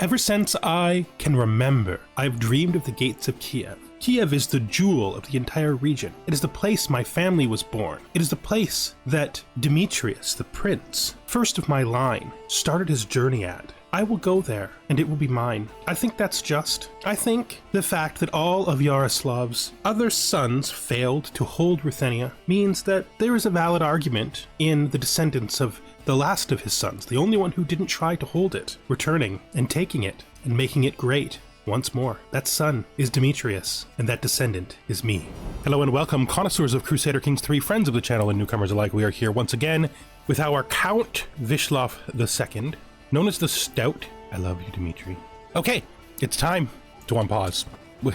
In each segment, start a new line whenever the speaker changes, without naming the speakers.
Ever since I can remember, I've dreamed of the gates of Kiev. Kiev is the jewel of the entire region. It is the place my family was born. It is the place that Demetrius, the prince, first of my line, started his journey at. I will go there, and it will be mine. I think that's just. I think the fact that all of Yaroslav's other sons failed to hold Ruthenia means that there is a valid argument in the descendants of the last of his sons, the only one who didn't try to hold it, returning and taking it and making it great once more. That son is Demetrius, and that descendant is me. Hello and welcome, connoisseurs of Crusader Kings 3, friends of the channel and newcomers alike. We are here once again with our Count Vyshislav II, known as the Stout. I love you, Dimitri. Okay, it's time to unpause.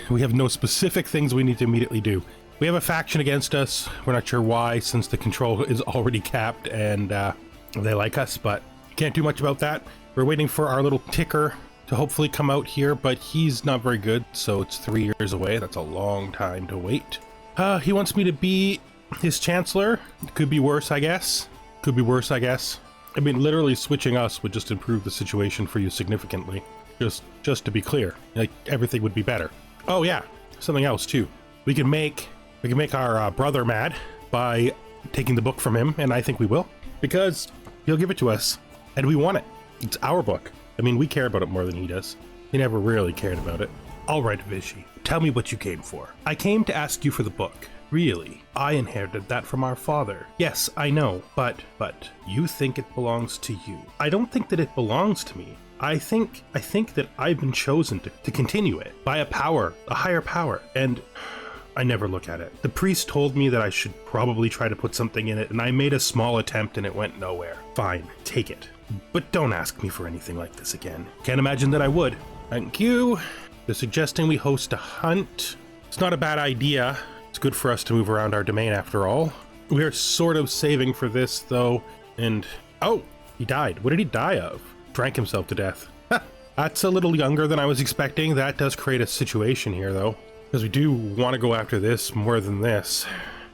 We have no specific things we need to immediately do. We have a faction against us. We're not sure why, since the control is already capped and they like us, but can't do much about that. We're waiting for our little ticker to hopefully come out here, but he's not very good, so it's 3 years away. That's a long time to wait. He wants me to be his chancellor. Could be worse, I guess. Could be worse, I guess. I mean, literally switching us would just improve the situation for you significantly. Just to be clear, like, everything would be better. Oh yeah, something else too. We can make our brother mad by taking the book from him, and I think we will, because he'll give it to us, and we want it. It's our book. I mean, we care about it more than he does. He never really cared about it. All right, Vishy, tell me what you came for. I came to ask you for the book. Really? I inherited that from our father. Yes, I know, but you think it belongs to you. I don't think that it belongs to me. I think that I've been chosen to continue it by a higher power, and I never look at it. The priest told me that I should probably try to put something in it, and I made a small attempt and it went nowhere. Fine, take it. But don't ask me for anything like this again. Can't imagine that I would. Thank you. They're suggesting we host a hunt. It's not a bad idea. It's good for us to move around our domain after all. We are sort of saving for this though, and oh, he died. What did he die of? Drank himself to death. That's a little younger than I was expecting. That does create a situation here though, because we do want to go after this more than this.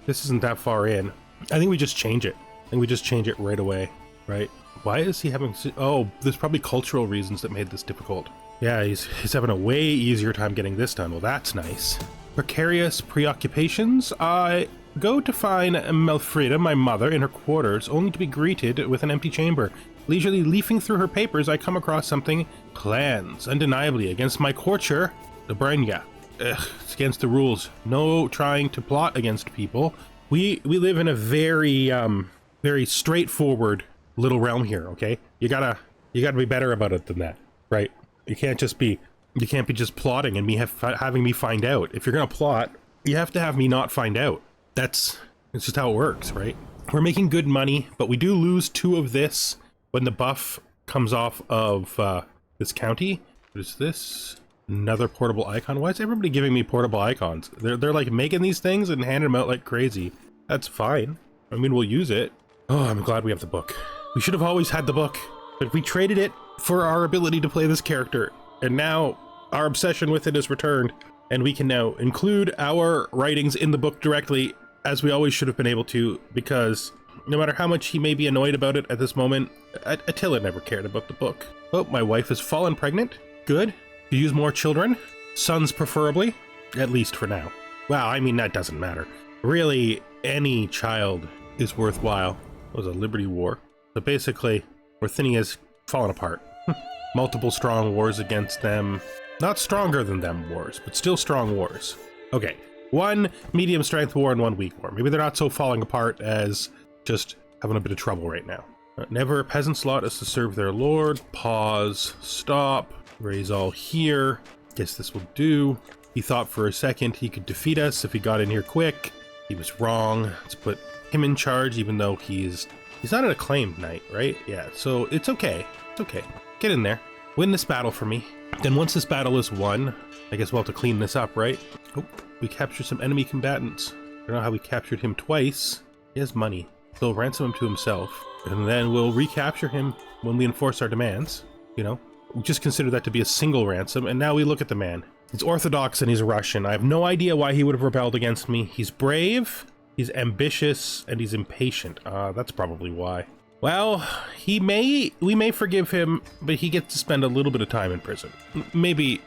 This isn't that far in. I think we just change it. I think we just change it right away, right? Why is he having... Oh, there's probably cultural reasons that made this difficult. Yeah, he's having a way easier time getting this done. Well, that's nice. Precarious preoccupations. I go to find Melfrida, my mother, in her quarters, only to be greeted with an empty chamber. Leisurely leafing through her papers, I come across something. Plans, undeniably, against my courtier, Dobrenya. It's against the rules. No trying to plot against people. We live in a very, very straightforward little realm here, okay? You gotta be better about it than that, right? You can't be just plotting and having me find out. If you're gonna plot, you have to have me not find out. It's just how it works, right? We're making good money, but we do lose 2 of this when the buff comes off of this county. What is this? Another portable icon. Why is everybody giving me portable icons? They're like making these things and handing them out like crazy. That's fine. I mean, we'll use it. Oh, I'm glad we have the book. We should have always had the book, but we traded it for our ability to play this character, and now our obsession with it is returned, and we can now include our writings in the book directly, as we always should have been able to, because no matter how much he may be annoyed about it at this moment, Attila never cared about the book. Oh, my wife has fallen pregnant. Good. You use more children. Sons preferably, at least for now. Well, I mean, that doesn't matter. Really, any child is worthwhile. It was a Liberty War. So basically, Ruthenia's fallen apart. Multiple strong wars against them. Not stronger than them wars, but still strong wars. Okay, 1 medium strength war and 1 weak war. Maybe they're not so falling apart as just having a bit of trouble right now. Never a peasant's lot is to serve their lord. Pause. Stop. Raise all here. Guess this will do. He thought for a second he could defeat us if he got in here quick. He was wrong. Let's put him in charge, even though he's not an acclaimed knight, right? Yeah, so it's okay. It's okay. Get in there. Win this battle for me. Then once this battle is won, I guess we'll have to clean this up, right? Oh, we captured some enemy combatants. I don't know how we captured him twice. He has money. So we'll ransom him to himself, and then we'll recapture him when we enforce our demands. You know, we just consider that to be a single ransom, and now we look at the man. He's Orthodox and he's Russian. I have no idea why he would have rebelled against me. He's brave. He's ambitious, and he's impatient. That's probably why. Well, we may forgive him, but he gets to spend a little bit of time in prison. Maybe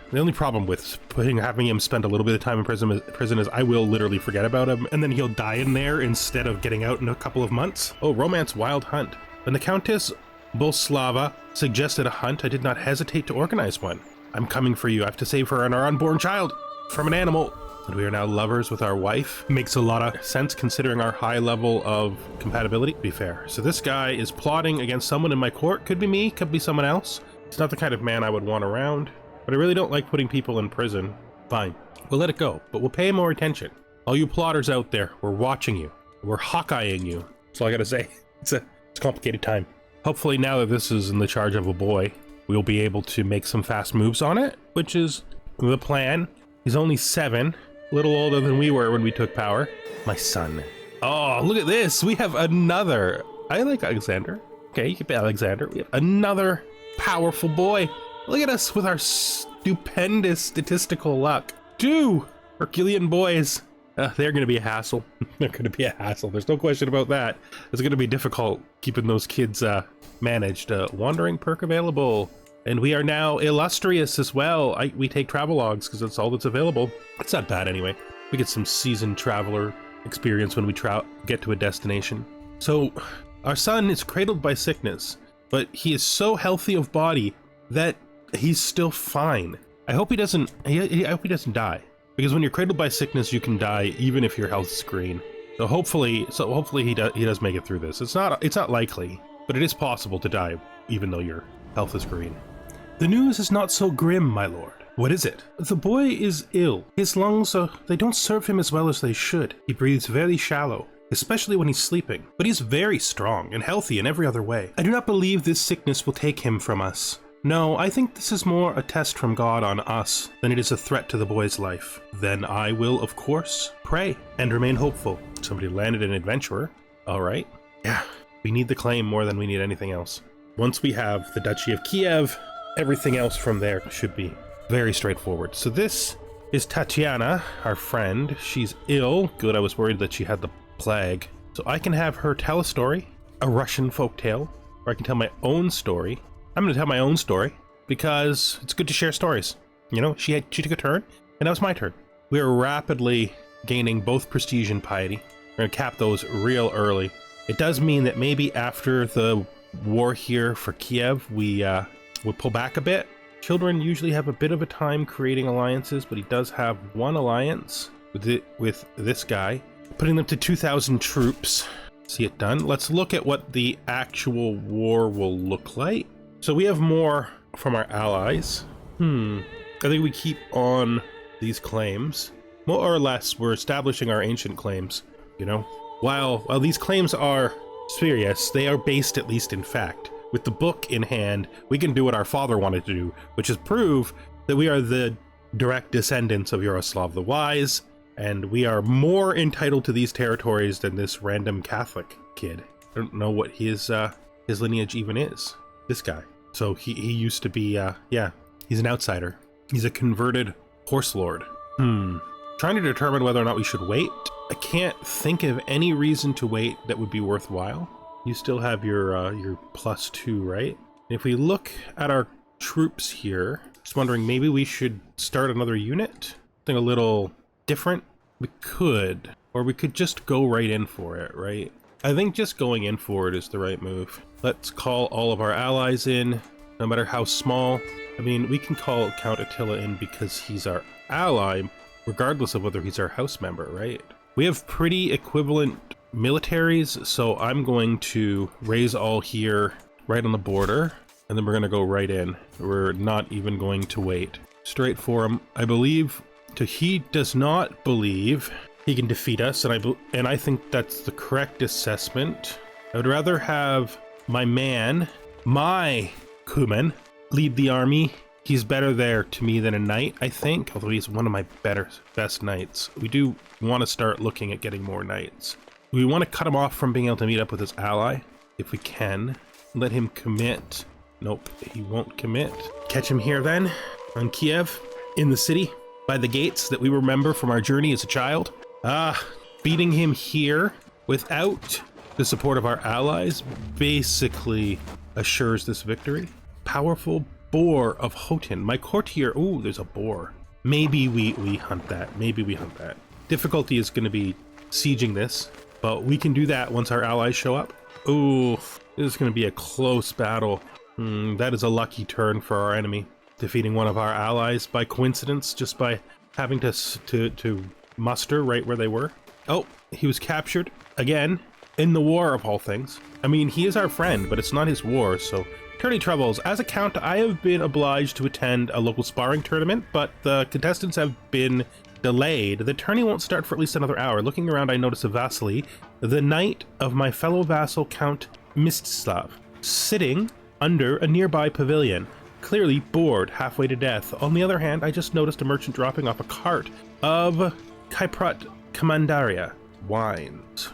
the only problem with having him spend a little bit of time in prison is I will literally forget about him, and then he'll die in there instead of getting out in a couple of months. Oh, romance wild hunt. When the Countess Bolslava suggested a hunt, I did not hesitate to organize one. I'm coming for you. I have to save her and our unborn child from an animal. And we are now lovers with our wife. Makes a lot of sense considering our high level of compatibility, to be fair. So this guy is plotting against someone in my court. Could be me, could be someone else. It's not the kind of man I would want around, but I really don't like putting people in prison. Fine, we'll let it go, but we'll pay more attention. All you plotters out there, we're watching you. We're Hawkeyeing you. That's all I gotta say. It's a complicated time. Hopefully now that this is in the charge of a boy, we'll be able to make some fast moves on it, which is the plan. He's only 7, a little older than we were when we took power. My son. Oh, look at this. We have another. I like Alexander. Okay, you can be Alexander. We have another powerful boy. Look at us with our stupendous statistical luck. 2 Herculean boys. They're going to be a hassle. They're going to be a hassle. There's no question about that. It's going to be difficult keeping those kids managed. Wandering perk available. And we are now illustrious as well. We take travelogues because that's all that's available. It's not bad anyway. We get some seasoned traveler experience when we get to a destination. So our son is cradled by sickness, but he is so healthy of body that he's still fine. I hope he doesn't die. Because when you're cradled by sickness, you can die even if your health's green. So hopefully he does make it through this. It's not likely, but it is possible to die even though your health is green. The news is not so grim, my lord. What is it? The boy is ill. His lungs they don't serve him as well as they should. He breathes very shallow, especially when he's sleeping. But he's very strong and healthy in every other way. I do not believe this sickness will take him from us. No, I think this is more a test from God on us than it is a threat to the boy's life. Then I will, of course, pray and remain hopeful. Somebody landed an adventurer. All right. Yeah, we need the claim more than we need anything else. Once we have the Duchy of Kiev, everything else from there should be very straightforward. So this is Tatiana, our friend. She's ill. Good, I was worried that she had the plague. So I can have her tell a story, a Russian folktale, or I can tell my own story. I'm going to tell my own story because it's good to share stories. You know, she took a turn and now it's my turn. We are rapidly gaining both prestige and piety. We're going to cap those real early. It does mean that maybe after the war here for Kiev, we would pull back a bit. Children usually have a bit of a time creating alliances, but he does have one alliance with this guy, putting them to 2,000 troops. See it done. Let's look at what the actual war will look like. So we have more from our allies. I think we keep on these claims. More or less, we're establishing our ancient claims, you know? While these claims are spurious, they are based at least in fact. With the book in hand, we can do what our father wanted to do, which is prove that we are the direct descendants of Vyshislav the Wise, and we are more entitled to these territories than this random Catholic kid. I don't know what his lineage even is. This guy. So he used to be, he's an outsider. He's a converted horse lord. Trying to determine whether or not we should wait. I can't think of any reason to wait that would be worthwhile. You still have your +2, right? And if we look at our troops here, just wondering maybe we should start another unit? Something a little different? We could. Or we could just go right in for it, right? I think just going in for it is the right move. Let's call all of our allies in, no matter how small. I mean, we can call Count Attila in because he's our ally, regardless of whether he's our house member, right? We have pretty equivalent militaries, so I'm going to raise all here right on the border, and then we're going to go right in. We're not even going to wait. Straight for him. I believe he does not believe he can defeat us, and I think that's the correct assessment. I would rather have my Kuman, lead the army. He's better there to me than a knight, I think, although he's one of my best knights. We do want to start looking at getting more knights. We want to cut him off from being able to meet up with his ally, if we can. Let him commit. Nope, he won't commit. Catch him here then, on Kiev, in the city, by the gates that we remember from our journey as a child. Beating him here without The support of our allies basically assures this victory. Powerful boar of Hotin. My courtier, ooh, there's a boar. Maybe we hunt that. Maybe we hunt that. Difficulty is going to be sieging this, but we can do that once our allies show up. Ooh, this is going to be a close battle. That is a lucky turn for our enemy. Defeating one of our allies by coincidence, just by having to muster right where they were. Oh, he was captured again in the war of all things. I mean, he is our friend, but it's not his war, so tourney troubles. As a count, I have been obliged to attend a local sparring tournament, but the contestants have been delayed. The tourney won't start for at least another hour. Looking around, I notice a Vasily, the knight of my fellow vassal Count Vyshislav, sitting under a nearby pavilion, clearly bored halfway to death. On the other hand, I just noticed a merchant dropping off a cart of Kyprot Commandaria wines.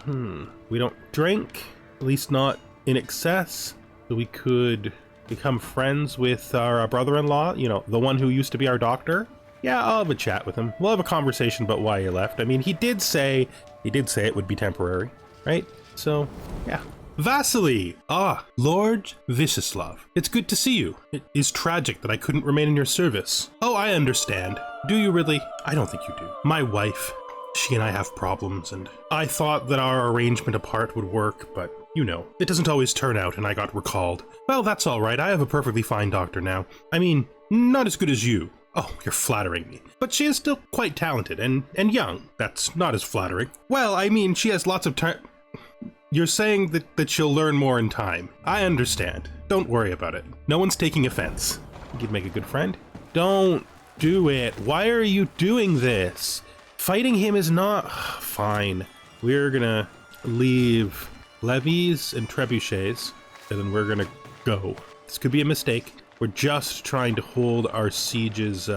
We don't drink, at least not in excess, so we could become friends with our brother-in-law, you know, the one who used to be our doctor. Yeah, I'll have a chat with him. We'll have a conversation about why he left. I mean, he did say it would be temporary, right? So, yeah. Vasily! Ah, Lord Vyshislav. It's good to see you. It is tragic that I couldn't remain in your service. Oh, I understand. Do you really? I don't think you do. My wife, she and I have problems, and I thought that our arrangement apart would work, but you know, it doesn't always turn out, and I got recalled. Well, that's all right. I have a perfectly fine doctor now. I mean, not as good as you. Oh, you're flattering me. But she is still quite talented and young. That's not as flattering. Well, I mean, she has lots of time. You're saying that she'll learn more in time. I understand. Don't worry about it. No one's taking offense. You'd make a good friend. Don't do it. Why are you doing this? Fighting him is not... Fine. We're gonna leave levies and trebuchets, and then we're gonna go. This could be a mistake. We're just trying to hold our siege's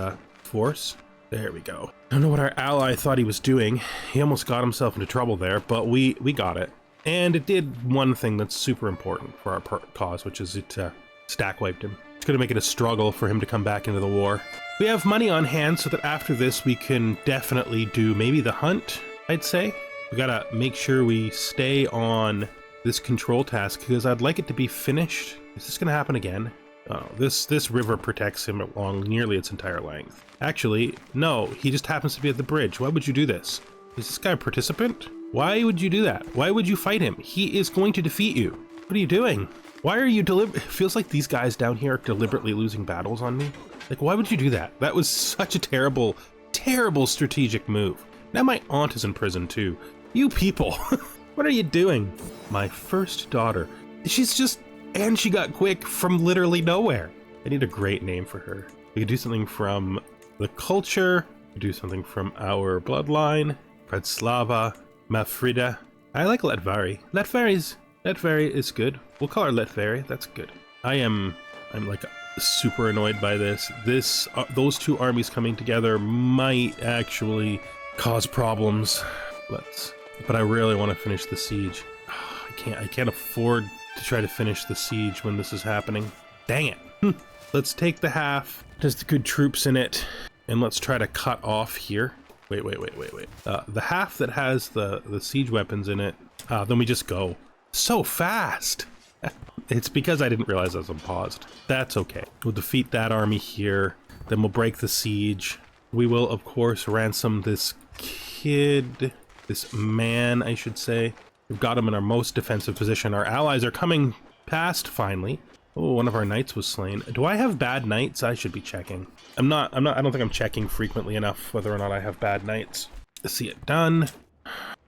force. There we go. I don't know what our ally thought he was doing. He almost got himself into trouble there, but we got it. And it did one thing that's super important for our cause, which is it stack wiped him. It's going to make it a struggle for him to come back into the war. We have money on hand so that after this we can definitely do maybe the hunt, I'd say. We gotta make sure we stay on this control task because I'd like it to be finished. Is this going to happen again? Oh, this river protects him along nearly its entire length. Actually, no, he just happens to be at the bridge. Why would you do this? Is this guy a participant? Why would you do that? Why would you fight him? He is going to defeat you. What are you doing? Why are you It feels like these guys down here are deliberately losing battles on me. Like, why would you do that? That was such a terrible, terrible strategic move. Now my aunt is in prison too. You people, what are you doing? My first daughter. And she got quick from literally nowhere. I need a great name for her. We could do something from the culture. We could do something from our bloodline. Predslava. Mafrida. I like Letvari. Letvari is good. We'll call her Letvari. That's good. I'm like super annoyed by this. Those two armies coming together might actually cause problems. But I really want to finish the siege. I can't afford to try to finish the siege when this is happening. Dang it. Let's take the half. There's the good troops in it. And let's try to cut off here. Wait. The half that has the siege weapons in it, then we just go. So fast! It's because I didn't realize I was unpaused. That's okay. We'll defeat that army here, then we'll break the siege. We will, of course, ransom this man, I should say. We've got him in our most defensive position. Our allies are coming past, finally. Oh, one of our knights was slain. Do I have bad knights? I should be checking. I don't think I'm checking frequently enough whether or not I have bad knights. Let's see it done.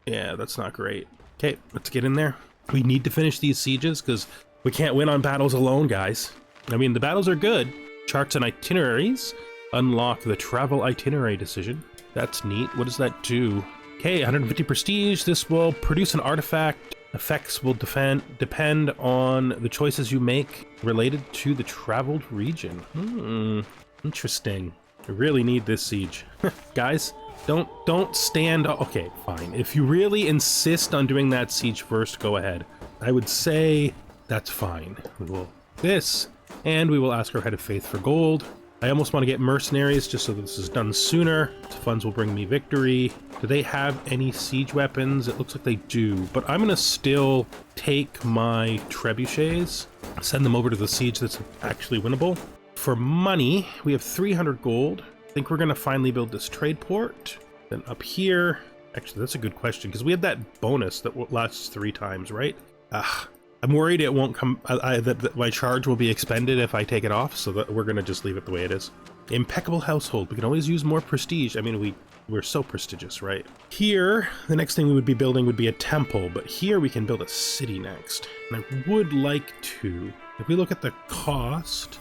Yeah, that's not great. Okay, let's get in there. We need to finish these sieges because we can't win on battles alone, guys. I mean, the battles are good. Charts and itineraries. Unlock the travel itinerary decision. That's neat. What does that do? Okay, 150 prestige. This will produce an artifact. Effects will depend on the choices you make related to the traveled region. Interesting. I really need this siege. Guys, don't stand. Okay, fine. If you really insist on doing that siege first, go ahead. I would say that's fine. We will this, and we will ask our head of faith for gold. I almost want to get mercenaries just so that this is done sooner. The funds will bring me victory. Do they have any siege weapons? It looks like they do, but I'm gonna still take my trebuchets, send them over to the siege that's actually winnable. For money, we have 300 gold. I think we're gonna finally build this trade port. Then up here, actually that's a good question because we have that bonus that lasts 3 times, right? I'm worried it won't come, that my charge will be expended if I take it off, so that we're gonna just leave it the way it is. Impeccable household. We can always use more prestige. I mean, we're so prestigious, right? Here, the next thing we would be building would be a temple, but here we can build a city next. And I would like to, if we look at the cost,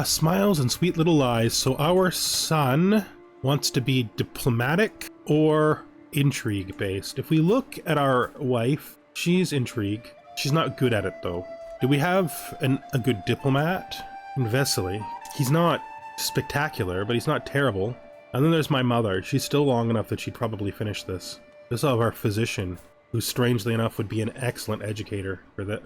smiles and sweet little lies. So our son wants to be diplomatic or intrigue based. If we look at our wife, she's intrigue. She's not good at it though. Do we have a good diplomat? In Vesely. He's not spectacular, but he's not terrible. And then there's my mother. She's still long enough that she'd probably finish this. This is our physician, who strangely enough would be an excellent educator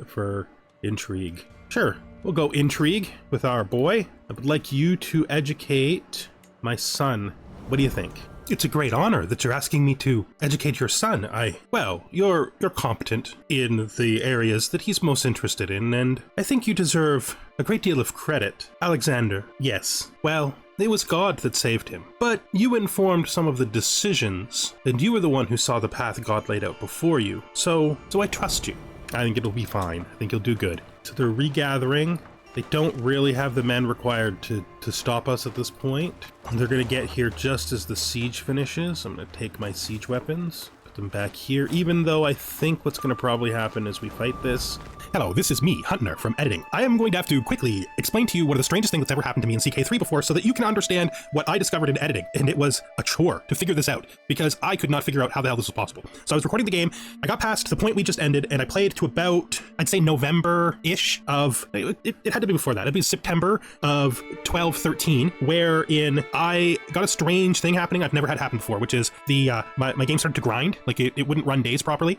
for intrigue. Sure, we'll go intrigue with our boy. I would like you to educate my son. What do you think? It's a great honor that you're asking me to educate your son. Well, you're competent in the areas that he's most interested in, and I think you deserve a great deal of credit. Alexander, yes. Well, it was God that saved him. But you informed some of the decisions, and you were the one who saw the path God laid out before you. So I trust you. I think it'll be fine. I think you'll do good. So they're regathering. They don't really have the men required to stop us at this point. They're going to get here just as the siege finishes. I'm going to take my siege weapons, put them back here, even though I think what's going to probably happen is we fight this. Hello, this is me, Huntner, from editing. I am going to have to quickly explain to you one of the strangest things that's ever happened to me in CK3 before so that you can understand what I discovered in editing. And it was a chore to figure this out because I could not figure out how the hell this was possible. So I was recording the game, I got past the point we just ended, and I played to about, I'd say November-ish of, it had to be before that. It'd be September of 12-13, wherein I got a strange thing happening I've never had happen before, which is my game started to grind. Like it wouldn't run days properly.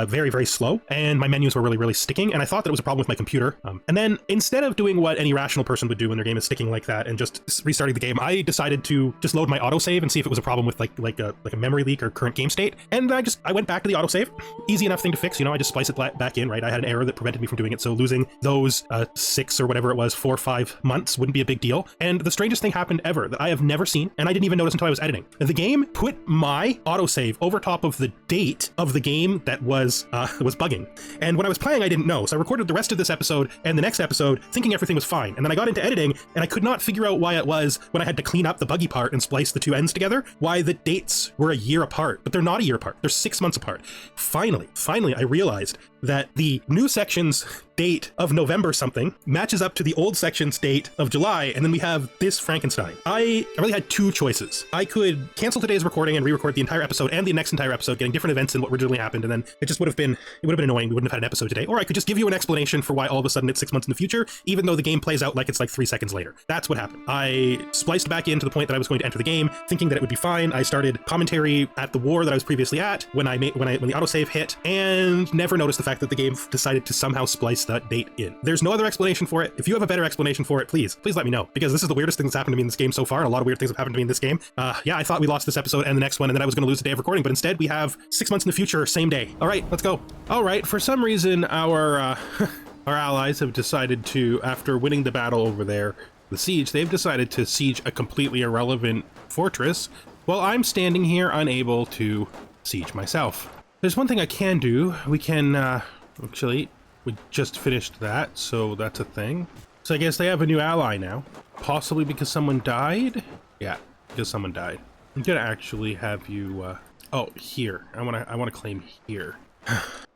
Very, very slow, and my menus were really, really sticking, and I thought that it was a problem with my computer. And then instead of doing what any rational person would do when their game is sticking like that and just restarting the game, I decided to just load my autosave and see if it was a problem with like a memory leak or current game state. And I went back to the autosave. Easy enough thing to fix, you know, I just splice it back in, right? I had an error that prevented me from doing it, so losing those 6 or whatever it was, 4 or 5 months wouldn't be a big deal. And the strangest thing happened ever that I have never seen, and I didn't even notice until I was editing. The game put my autosave over top of the date of the game that was bugging. And when I was playing, I didn't know. So I recorded the rest of this episode and the next episode thinking everything was fine. And then I got into editing and I could not figure out why it was when I had to clean up the buggy part and splice the 2 ends together, why the dates were a year apart, but they're not a year apart. They're 6 months apart. Finally, I realized that the new section's date of November something matches up to the old section's date of July, and then we have this Frankenstein. I really had 2 choices. I could cancel today's recording and re-record the entire episode and the next entire episode, getting different events than what originally happened, and then it would have been annoying. We wouldn't have had an episode today. Or I could just give you an explanation for why all of a sudden it's 6 months in the future, even though the game plays out like it's like 3 seconds later. That's what happened. I spliced back into the point that I was going to enter the game, thinking that it would be fine. I started commentary at the war that I was previously at when the autosave hit, and never noticed the fact that the game decided to somehow splice that date in. There's no other explanation for it. If you have a better explanation for it, please let me know, because this is the weirdest thing that's happened to me in this game so far, and a lot of weird things have happened to me in this game. Yeah, I thought we lost this episode and the next one, and then I was going to lose a day of recording, but instead we have 6 months in the future, same day. All right, let's go. All right, for some reason, our allies have decided to, after winning the battle over there, the siege, they've decided to siege a completely irrelevant fortress, while I'm standing here unable to siege myself. There's one thing I can do. We can, actually, we just finished that, so that's a thing. So I guess they have a new ally now. Possibly because someone died? Yeah, because someone died. I'm gonna actually have you, oh, here. I wanna claim here.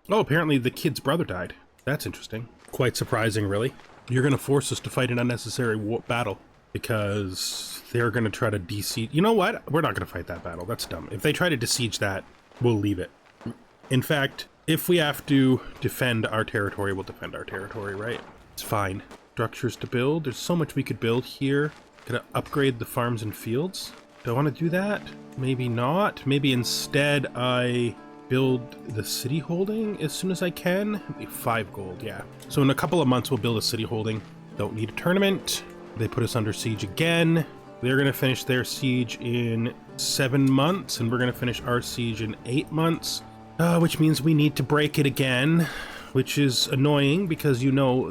Oh, apparently the kid's brother died. That's interesting. Quite surprising, really. You're gonna force us to fight an unnecessary battle because they're gonna try to besiege. You know what? We're not gonna fight that battle. That's dumb. If they try to besiege that, we'll leave it. In fact, if we have to defend our territory, we'll defend our territory, right? It's fine. Structures to build. There's so much we could build here. Gonna upgrade the farms and fields. Do I want to do that? Maybe not. Maybe instead I build the city holding as soon as I can. Maybe 5 gold, yeah. So in a couple of months we'll build a city holding. Don't need a tournament. They put us under siege again. They're going to finish their siege in 7 months, and we're going to finish our siege in 8 months, which means we need to break it again, which is annoying because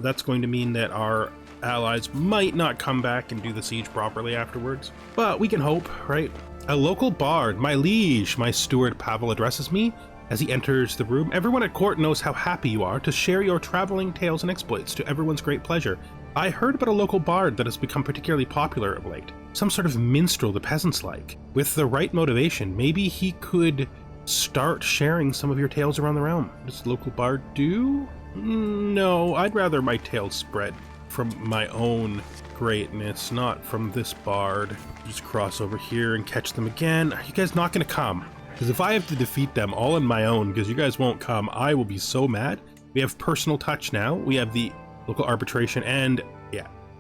that's going to mean that our allies might not come back and do the siege properly afterwards. But we can hope, right? A local bard, my liege, my steward Pavel addresses me as he enters the room. Everyone at court knows how happy you are to share your traveling tales and exploits to everyone's great pleasure. I heard about a local bard that has become particularly popular of late. Some sort of minstrel the peasants like. With the right motivation, maybe he could start sharing some of your tales around the realm. Does local bard do? No, I'd rather my tales spread from my own greatness, not from this bard. Just cross over here and catch them again. Are you guys not gonna come? Because if I have to defeat them all on my own because you guys won't come, I will be so mad. We have personal touch now. We have the local arbitration and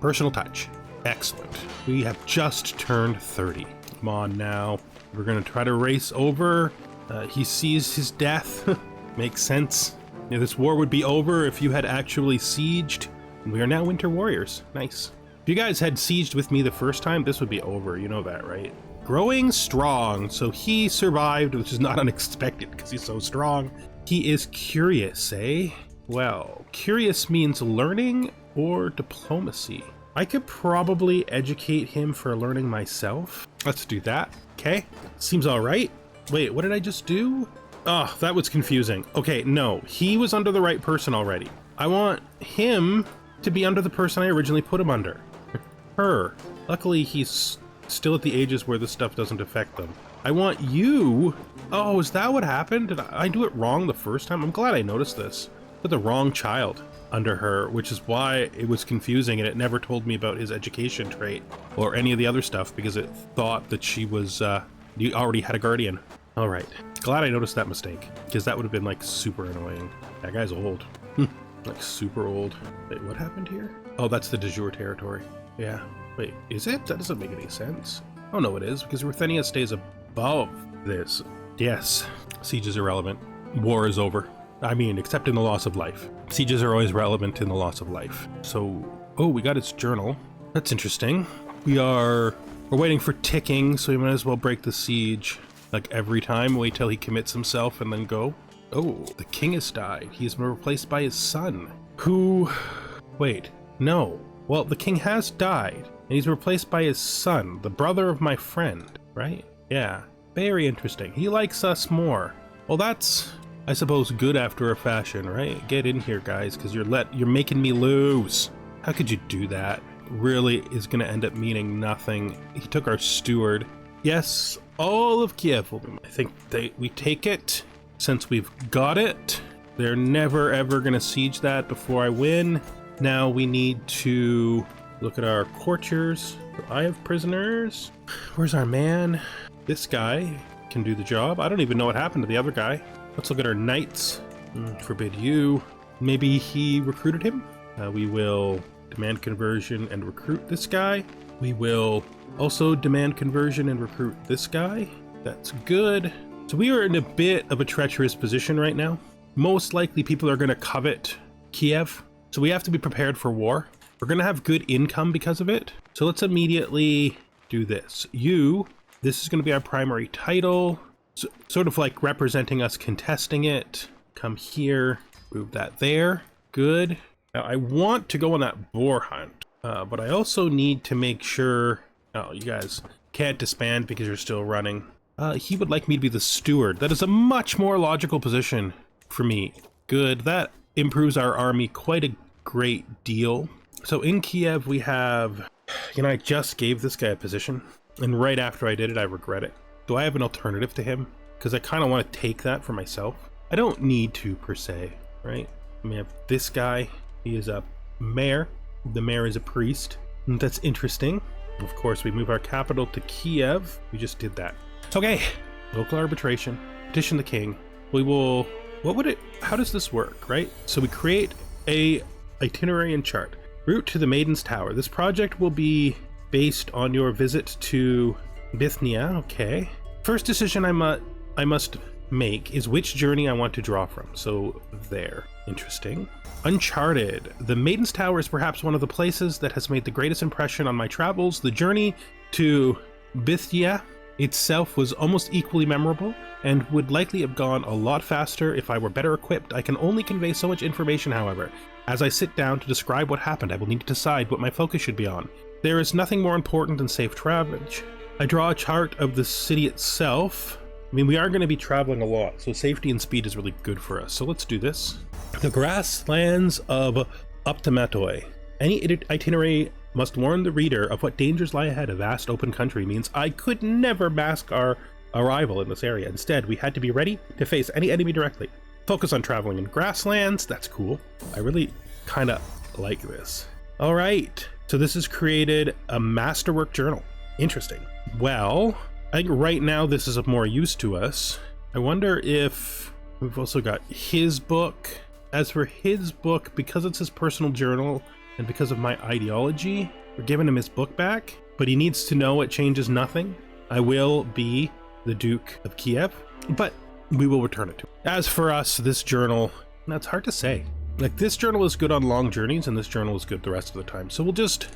personal touch. Excellent. We have just turned 30. Come on now. We're gonna try to race over. He sees his death. Makes sense. This war would be over if you had actually sieged. And we are now winter warriors. Nice. If you guys had sieged with me the first time, this would be over. You know that, right? Growing strong. So he survived, which is not unexpected because he's so strong. He is curious, eh? Well, curious means learning or diplomacy. I could probably educate him for learning myself. Let's do that. Okay. Seems all right. Wait, what did I just do? Oh, that was confusing. Okay, no, he was under the right person already. I want him to be under the person I originally put him under. Her. Luckily, he's still at the ages where this stuff doesn't affect them. I want you. Oh, is that what happened? Did I do it wrong the first time? I'm glad I noticed this. Put the wrong child under her, which is why it was confusing and it never told me about his education trait or any of the other stuff because it thought that she was, you already had a guardian. All right. Glad I noticed that mistake because that would have been like super annoying. That guy's old. Like super old. Wait, what happened here? Oh, that's the de jure territory. Yeah. Wait, is it? That doesn't make any sense. Oh, no, it is because Ruthenia stays above this. Yes. Siege is irrelevant. War is over. I mean, except in the loss of life. Sieges are always relevant in the loss of life. So, oh, we got its journal. That's interesting. We're waiting for ticking, so we might as well break the siege. Like every time, wait till he commits himself and then go. Oh, the king has died. He's been replaced by his son. Who? Wait, no. Well, the king has died, and he's replaced by his son, the brother of my friend, right? Yeah, very interesting. He likes us more. Well, that's, I suppose, good after a fashion, right? Get in here, guys, because you're making me lose. How could you do that? Really is going to end up meaning nothing. He took our steward. Yes, all of Kiev will be. I think we take it since we've got it. They're never ever going to siege that before I win. Now we need to look at our courtiers. I have prisoners. Where's our man? This guy can do the job. I don't even know what happened to the other guy. Let's look at our knights. Forbid you. Maybe he recruited him. We will demand conversion and recruit this guy. We will also demand conversion and recruit this guy. That's good. So we are in a bit of a treacherous position right now. Most likely people are going to covet Kiev. So we have to be prepared for war. We're going to have good income because of it. So let's immediately do this. This is going to be our primary title. So, sort of like representing us contesting it. Come here, move that there. Good. Now I want to go on that boar hunt, but I also need to make sure, oh, you guys can't disband because you're still running. He would like me to be the steward. That is a much more logical position for me. Good. That improves our army quite a great deal. So in Kiev we have, I just gave this guy a position, and right after I did it, I regret it. Do I have an alternative to him? Because I kind of want to take that for myself. I don't need to per se, right? We have this guy. He is a mayor. The mayor is a priest. And that's interesting. Of course, we move our capital to Kiev. We just did that. Okay. Local arbitration. Petition the king. We will, how does this work, right? So we create a itinerary and chart. Route to the Maiden's Tower. This project will be based on your visit to Bithynia. Okay. First decision I must make is which journey I want to draw from. So there. Interesting. Uncharted. The Maiden's Tower is perhaps one of the places that has made the greatest impression on my travels. The journey to Bithya itself was almost equally memorable and would likely have gone a lot faster if I were better equipped. I can only convey so much information, however. As I sit down to describe what happened, I will need to decide what my focus should be on. There is nothing more important than safe travelage. I draw a chart of the city itself. I mean, we are going to be traveling a lot, so safety and speed is really good for us. So let's do this. The grasslands of Optimatoi. Any itinerary must warn the reader of what dangers lie ahead. A vast open country means I could never mask our arrival in this area. Instead, we had to be ready to face any enemy directly. Focus on traveling in grasslands. That's cool. I really kind of like this. All right. So this has created a masterwork journal. Interesting. Well, I think right now this is of more use to us. I wonder if we've also got his book. As for his book, because it's his personal journal and because of my ideology, we're giving him his book back, but he needs to know it changes nothing. I will be the Duke of Kiev, but we will return it to him. As for us, this journal, that's hard to say. Like, this journal is good on long journeys and this journal is good the rest of the time. So we'll just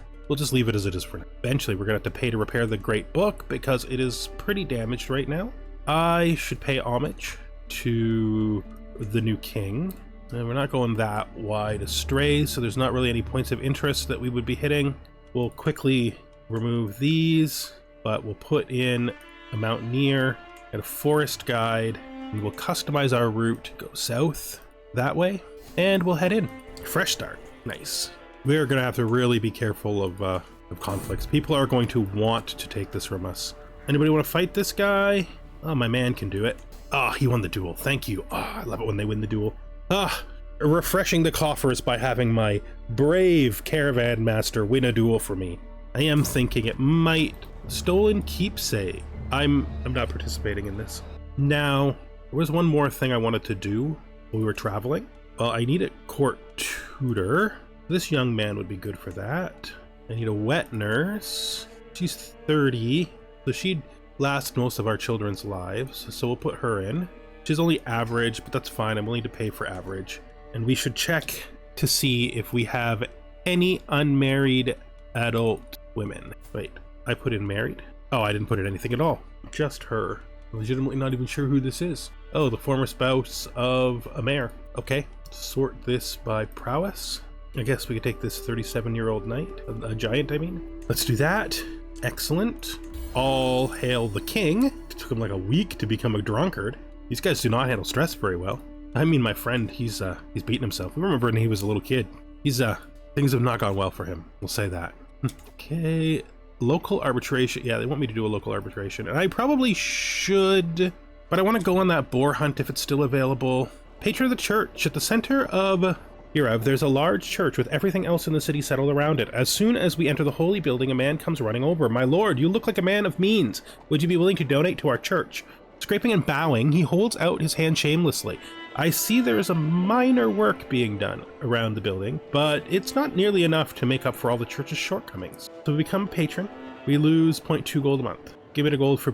leave it as it is for now. Eventually we're gonna have to pay to repair the great book because it is pretty damaged right now. I should pay homage to the new king. And we're not going that wide astray, so there's not really any points of interest that we would be hitting. We'll quickly remove these, but we'll put in a mountaineer and a forest guide, and we'll customize our route to go south that way, and we'll head in. Fresh start. Nice. We're gonna have to really be careful of conflicts. People are going to want to take this from us. Anybody want to fight this guy? Oh, my man can do it. Ah, he won the duel. Thank you. Ah, I love it when they win the duel. Ah, refreshing the coffers by having my brave caravan master win a duel for me. I am thinking it might. Stolen keepsake. I'm not participating in this. Now, there was one more thing I wanted to do when we were traveling. Well, I need a court tutor. This young man would be good for that. I need a wet nurse. She's 30, so she'd last most of our children's lives, so we'll put her in. She's only average, but that's fine. I'm willing to pay for average. And we should check to see if we have any unmarried adult women. Wait, I put in married? Oh, I didn't put in anything at all. Just her. I'm legitimately not even sure who this is. Oh, the former spouse of a mayor. Okay, sort this by prowess. I guess we could take this 37-year-old knight, a giant, I mean. Let's do that. Excellent. All hail the king. It took him like a week to become a drunkard. These guys do not handle stress very well. I mean, my friend, he's beating himself. I remember when he was a little kid. Things have not gone well for him. We'll say that. Okay, local arbitration. Yeah, they want me to do a local arbitration, and I probably should, but I want to go on that boar hunt if it's still available. Patron of the church. At the center of Kyiv, there's a large church with everything else in the city settled around it. As soon as we enter the holy building, a man comes running over. My lord, you look like a man of means. Would you be willing to donate to our church? Scraping and bowing, he holds out his hand shamelessly. I see there is a minor work being done around the building, but it's not nearly enough to make up for all the church's shortcomings. So we become a patron. We lose 0.2 gold a month. Give it a gold for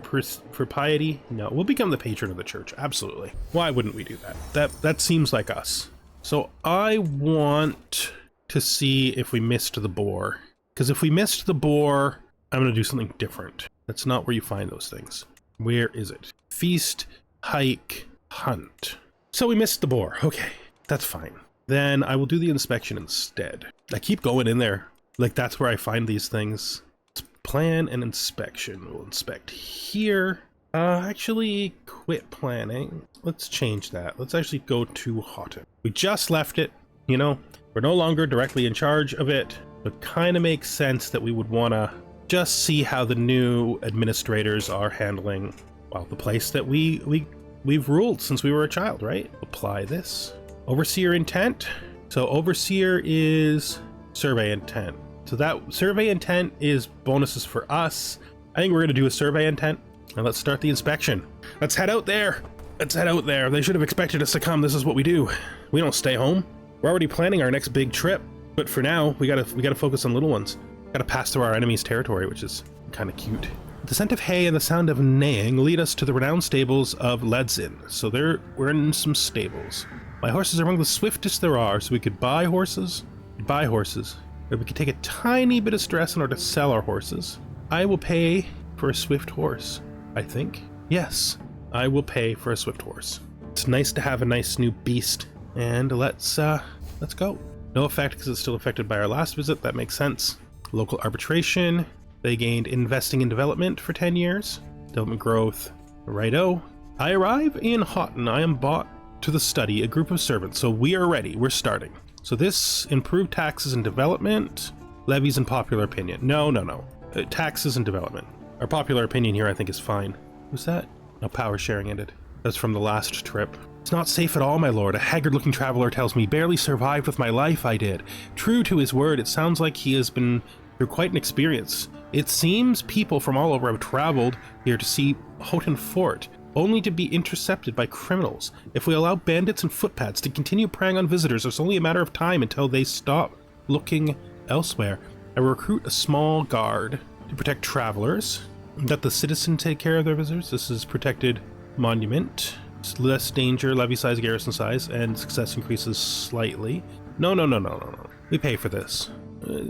piety? No, we'll become the patron of the church. Absolutely. Why wouldn't we do that? That seems like us. So I want to see if we missed the boar. Because if we missed the boar, I'm going to do something different. That's not where you find those things. Where is it? Feast, hike, hunt. So we missed the boar. Okay, that's fine. Then I will do the inspection instead. I keep going in there. Like, that's where I find these things. Let's plan and inspection. We'll inspect here. Actually, quit planning. Let's change that. Let's actually go to Houghton. We just left it, you know, we're no longer directly in charge of it. It kind of makes sense that we would want to just see how the new administrators are handling, well, the place that we've ruled since we were a child, right? Apply this. Overseer intent. So overseer is survey intent. So that survey intent is bonuses for us. I think we're going to do a survey intent. Now let's start the inspection. Let's head out there. Let's head out there. They should have expected us to come. This is what we do. We don't stay home. We're already planning our next big trip. But for now, we gotta focus on little ones. Gotta pass through our enemy's territory, which is kind of cute. The scent of hay and the sound of neighing lead us to the renowned stables of Ledzin. So we're in some stables. My horses are among the swiftest there are, so we could buy horses. Or we could take a tiny bit of stress in order to sell our horses. I will pay for a swift horse, I think. Yes, I will pay for a swift horse. It's nice to have a nice new beast. And let's go. No effect because it's still affected by our last visit. That makes sense. Local arbitration. They gained investing in development for 10 years. Development growth. Righto. I arrive in Houghton. I am bought to the study, a group of servants. So we are ready. We're starting. So this improved taxes and development. Levies and popular opinion. No. Taxes and development. Our popular opinion here I think is fine. Who's that? No, power sharing ended. That's from the last trip. It's not safe at all, my lord. A haggard-looking traveler tells me, barely survived with my life I did. True to his word, it sounds like he has been through quite an experience. It seems people from all over have traveled here to see Houghton Fort, only to be intercepted by criminals. If we allow bandits and footpads to continue preying on visitors, it's only a matter of time until they stop looking elsewhere. I will recruit a small guard to protect travelers. Let the citizen take care of their visitors. This is protected monument. It's less danger, levy size, garrison size, and success increases slightly. No. We pay for this.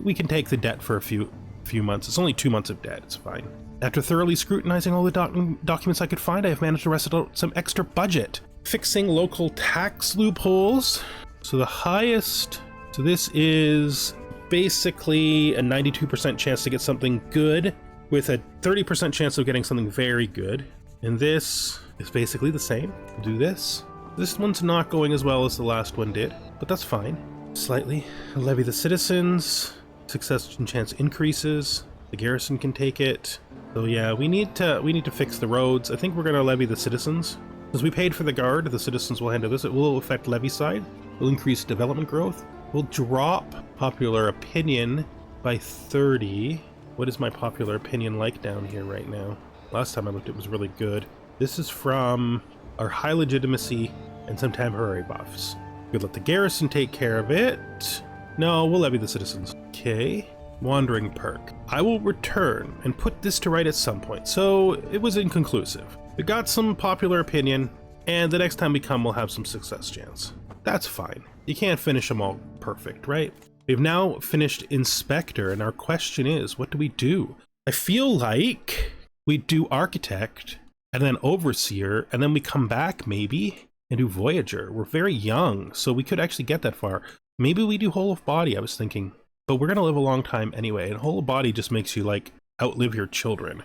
We can take the debt for a few months. It's only 2 months of debt. It's fine. After thoroughly scrutinizing all the documents I could find, I have managed to wrestle out some extra budget. Fixing local tax loopholes. So the highest... So this is basically a 92% chance to get something good with a 30% chance of getting something very good. And this is basically the same. We'll do this. This one's not going as well as the last one did, but that's fine. Slightly. Levy the citizens. Success and chance increases. The garrison can take it. So yeah, we need to fix the roads. I think we're gonna levy the citizens. Because we paid for the guard, the citizens will handle this. It will affect levy side. We'll increase development growth. We'll drop popular opinion by 30. What is my popular opinion like down here right now? Last time I looked, it was really good. This is from our high legitimacy and some temporary buffs. We'll let the garrison take care of it. No, we'll levy the citizens. Okay. Wandering perk. I will return and put this to right at some point. So it was inconclusive. We got some popular opinion, and the next time we come, we'll have some success chance. That's fine. You can't finish them all perfect, right? We've now finished Inspector, and our question is, what do we do? I feel like we do Architect, and then Overseer, and then we come back, maybe, and do Voyager. We're very young, so we could actually get that far. Maybe we do Whole of Body, I was thinking. But we're gonna live a long time anyway, and Whole of Body just makes you, like, outlive your children.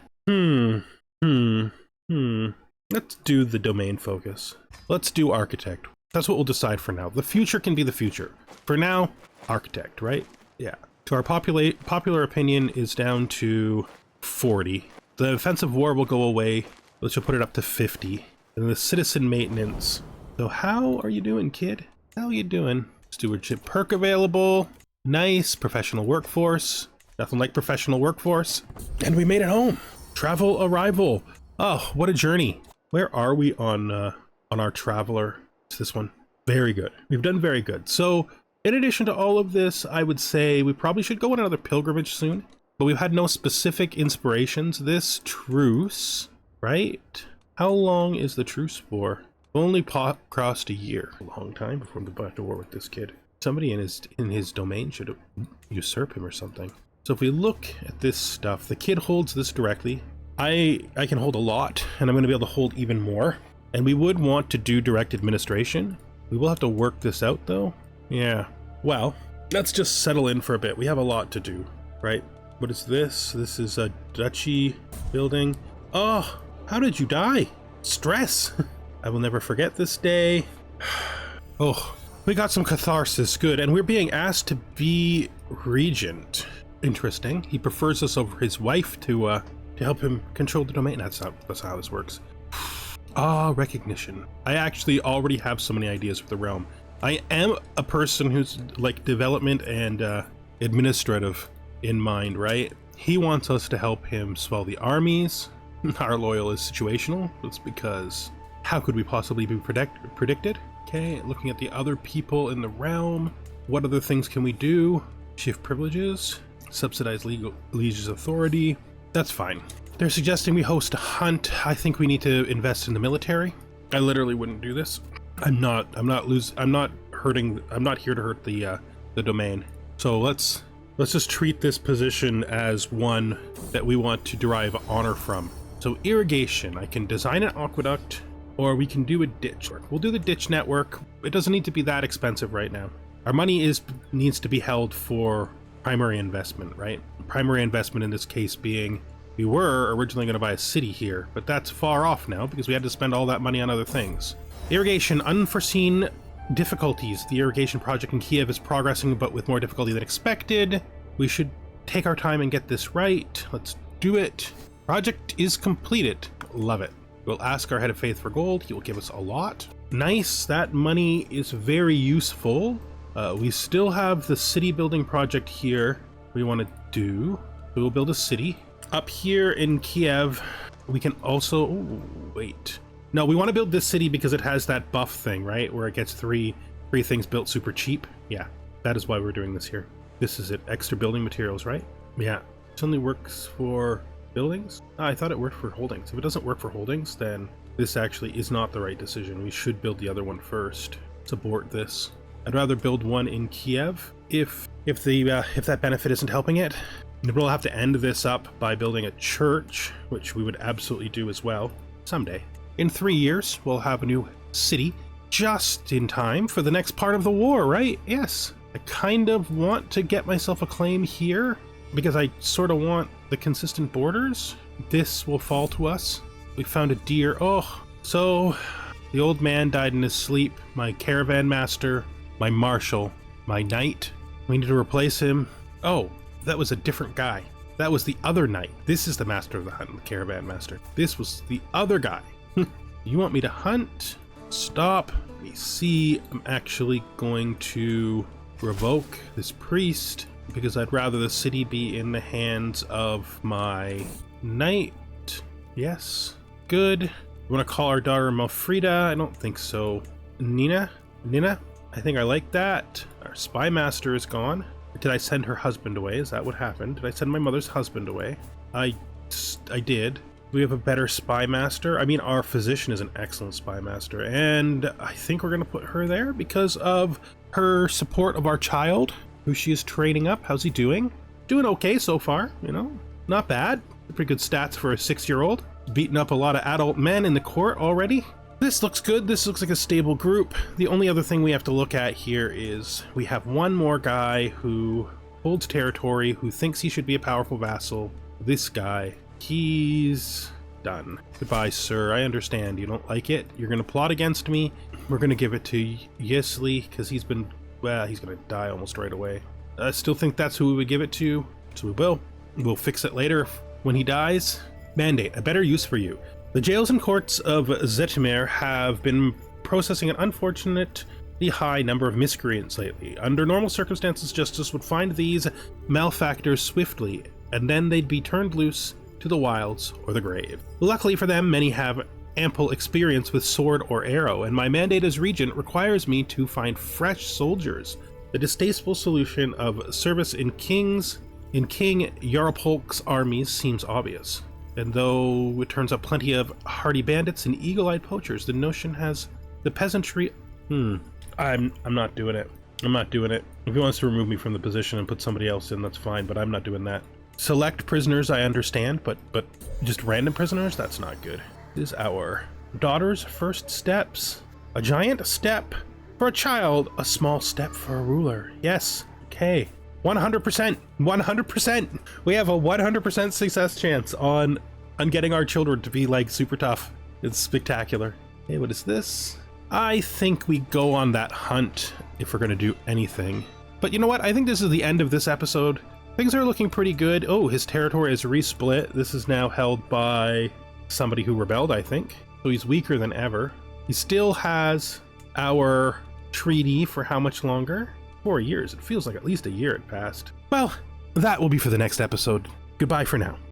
Let's do the domain focus. Let's do Architect. That's what we'll decide for now. The future can be the future. For now, Architect, right? Yeah. So our popular opinion is down to 40. The offensive war will go away. Let's just put it up to 50. And the citizen maintenance. So how are you doing, kid? How are you doing? Stewardship perk available. Nice. Professional workforce. Nothing like professional workforce. And we made it home. Travel arrival. Oh, what a journey. Where are we on our traveler? It's this one. Very good. We've done very good. So in addition to all of this, I would say we probably should go on another pilgrimage soon, but we've had no specific inspirations. This truce, right? How long is the truce for? Only crossed a year. A long time before we go back to war with this kid. Somebody in his domain should usurp him or something. So if we look at this stuff, the kid holds this directly. I can hold a lot, and I'm going to be able to hold even more. And we would want to do direct administration. We will have to work this out, though. Yeah. Well, let's just settle in for a bit. We have a lot to do, right? What is this? This is a duchy building. Oh, how did you die? Stress. I will never forget this day. Oh, we got some catharsis. Good. And we're being asked to be regent. Interesting. He prefers us over his wife to help him control the domain. That's how this works. Ah, recognition. I actually already have so many ideas for the realm. I am a person who's like development and administrative in mind, right? He wants us to help him swell the armies. Our loyal is situational. That's because how could we possibly be predicted? Okay, looking at the other people in the realm. What other things can we do? Shift privileges, subsidize liege's authority. That's fine. They're suggesting we host a hunt. I think we need to invest in the military. I literally wouldn't do this. I'm not here to hurt the domain. So let's just treat this position as one that we want to derive honor from. So irrigation, I can design an aqueduct, or we can do a ditch. We'll do the ditch network. It doesn't need to be that expensive right now. Our money needs to be held for primary investment, right? Primary investment in this case being, we were originally going to buy a city here, but that's far off now because we had to spend all that money on other things. Irrigation, unforeseen difficulties. The irrigation project in Kiev is progressing, but with more difficulty than expected. We should take our time and get this right. Let's do it. Project is completed. Love it. We'll ask our head of faith for gold. He will give us a lot. Nice. That money is very useful. We still have the city building project here we want to do. We will build a city. Up here in Kiev, we can also... Ooh, wait. No, we want to build this city because it has that buff thing, right? Where it gets three things built super cheap. Yeah, that is why we're doing this here. This is it. Extra building materials, right? Yeah. This only works for buildings? Oh, I thought it worked for holdings. If it doesn't work for holdings, then this actually is not the right decision. We should build the other one first. Let's abort this. I'd rather build one in Kiev if that benefit isn't helping it. We'll have to end this up by building a church, which we would absolutely do as well someday. In 3 years, we'll have a new city just in time for the next part of the war, right? Yes. I kind of want to get myself a claim here because I sort of want the consistent borders. This will fall to us. We found a deer. Oh, so the old man died in his sleep. My caravan master, my marshal, my knight. We need to replace him. Oh, that was a different guy. That was the other knight. This is the master of the hunt, the caravan master. This was the other guy. You want me to hunt? Stop. Let me see. I'm actually going to revoke this priest because I'd rather the city be in the hands of my knight. Yes. Good. You want to call our daughter Malfrida? I don't think so. Nina? I think I like that. Our spy master is gone. Did I send her husband away? Is that what happened? Did I send my mother's husband away? I did. We have a better spy master. I mean, our physician is an excellent spy master, and I think we're going to put her there because of her support of our child, who she is training up. How's he doing? Doing okay so far, you know? Not bad. Pretty good stats for a 6-year-old. Beating up a lot of adult men in the court already. This looks good. This looks like a stable group. The only other thing we have to look at here is we have one more guy who holds territory, who thinks he should be a powerful vassal. This guy, he's done. Goodbye, sir. I understand. You don't like it. You're going to plot against me. We're going to give it to Yesli because he's going to die almost right away. I still think that's who we would give it to, so we will. We'll fix it later when he dies. Mandate, a better use for you. The jails and courts of Zetimir have been processing an unfortunately high number of miscreants lately. Under normal circumstances, justice would find these malefactors swiftly, and then they'd be turned loose to the wilds or the grave. Luckily for them, many have ample experience with sword or arrow, and my mandate as regent requires me to find fresh soldiers. The distasteful solution of service in King Yaropolk's armies seems obvious. And though it turns up plenty of hardy bandits and eagle-eyed poachers, the notion has the peasantry... I'm not doing it. I'm not doing it. If he wants to remove me from the position and put somebody else in, that's fine, but I'm not doing that. Select prisoners, I understand, but just random prisoners? That's not good. This is our daughter's first steps. A giant step for a child, a small step for a ruler. Yes, okay. 100%. 100%. We have a 100% success chance on getting our children to be like super tough. It's spectacular. Hey, what is this? I think we go on that hunt if we're going to do anything. But you know what? I think this is the end of this episode. Things are looking pretty good. Oh, his territory is resplit. This is now held by somebody who rebelled, I think. So he's weaker than ever. He still has our treaty for how much longer? 4 years. It feels like at least a year had passed. Well, that will be for the next episode. Goodbye for now.